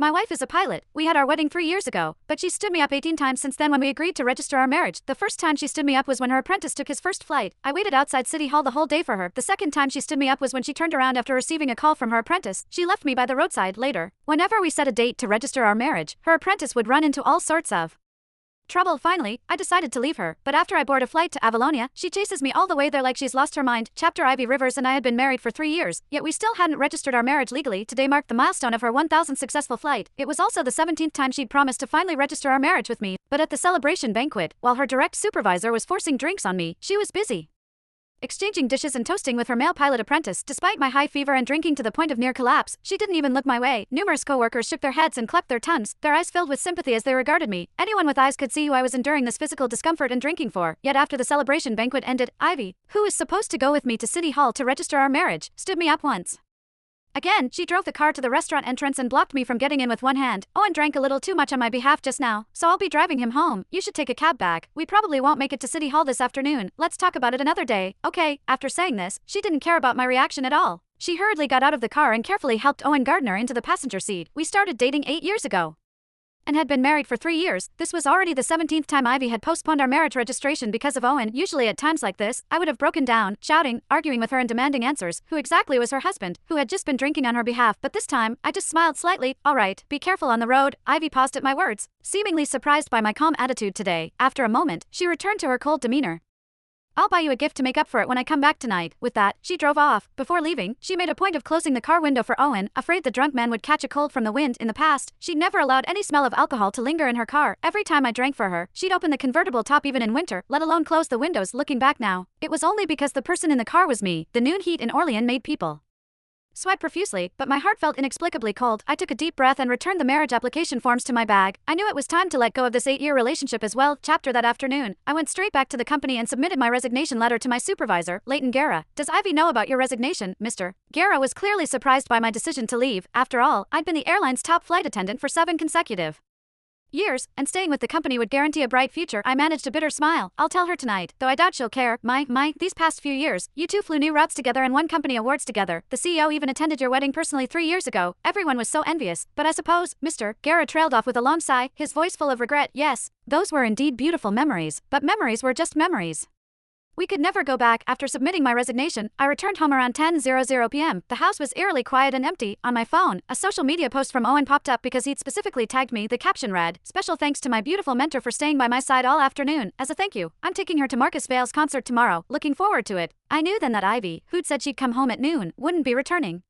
My wife is a pilot. We had our wedding 3 years ago, but she stood me up 18 times since then when we agreed to register our marriage. The first time she stood me up was when her apprentice took his first flight. I waited outside City Hall the whole day for her. The second time she stood me up was when she turned around after receiving a call from her apprentice. She left me by the roadside later. Whenever we set a date to register our marriage, her apprentice would run into all sorts of trouble. Finally, I decided to leave her, but after I board a flight to Avalonia, she chases me all the way there like she's lost her mind. Chapter Ivy Rivers and I had been married for 3 years, yet we still hadn't registered our marriage legally. Today marked the milestone of her 1,000th successful flight. It was also the 17th time she'd promised to finally register our marriage with me, but at the celebration banquet, while her direct supervisor was forcing drinks on me, she was busy exchanging dishes and toasting with her male pilot apprentice. Despite my high fever and drinking to the point of near collapse, she didn't even look my way. Numerous co-workers shook their heads and clapped their tongues, their eyes filled with sympathy as they regarded me. Anyone with eyes could see who I was enduring this physical discomfort and drinking for. Yet after the celebration banquet ended, Ivy, who was supposed to go with me to City Hall to register our marriage, stood me up once again. She drove the car to the restaurant entrance and blocked me from getting in with one hand. Owen drank a little too much on my behalf just now, so I'll be driving him home. You should take a cab back. We probably won't make it to City Hall this afternoon. Let's talk about it another day. Okay. After saying this, she didn't care about my reaction at all. She hurriedly got out of the car and carefully helped Owen Gardner into the passenger seat. We started dating 8 years ago and had been married for 3 years. This was already the 17th time Ivy had postponed our marriage registration because of Owen. Usually at times like this, I would have broken down, shouting, arguing with her and demanding answers. Who exactly was her husband, who had just been drinking on her behalf? But this time, I just smiled slightly. All right, be careful on the road. Ivy paused at my words, seemingly surprised by my calm attitude today. After a moment, she returned to her cold demeanor. I'll buy you a gift to make up for it when I come back tonight. With that, she drove off. Before leaving, she made a point of closing the car window for Owen, afraid the drunk man would catch a cold from the wind. In the past, she'd never allowed any smell of alcohol to linger in her car. Every time I drank for her, she'd open the convertible top even in winter, let alone close the windows. Looking back now, it was only because the person in the car was me. The noon heat in Orleans made people sweat profusely, but my heart felt inexplicably cold. I took a deep breath and returned the marriage application forms to my bag. I knew it was time to let go of this 8-year relationship as well. Chapter that afternoon, I went straight back to the company and submitted my resignation letter to my supervisor, Leighton Guerra. Does Ivy know about your resignation, Mr. Guerra was clearly surprised by my decision to leave. After all, I'd been the airline's top flight attendant for 7 consecutive years, and staying with the company would guarantee a bright future. I managed a bitter smile. I'll tell her tonight, though I doubt she'll care. These past few years, you two flew new routes together and won company awards together. The CEO even attended your wedding personally 3 years ago. Everyone was so envious. But I suppose, Mr. Guerra trailed off with a long sigh, his voice full of regret. Yes, those were indeed beautiful memories, but memories were just memories. We could never go back. After submitting my resignation, I returned home around 10:00 p.m. The house was eerily quiet and empty. On my phone, a social media post from Owen popped up because he'd specifically tagged me. The caption read, "Special thanks to my beautiful mentor for staying by my side all afternoon. As a thank you, I'm taking her to Marcus Vale's concert tomorrow. Looking forward to it." I knew then that Ivy, who'd said she'd come home at noon, wouldn't be returning.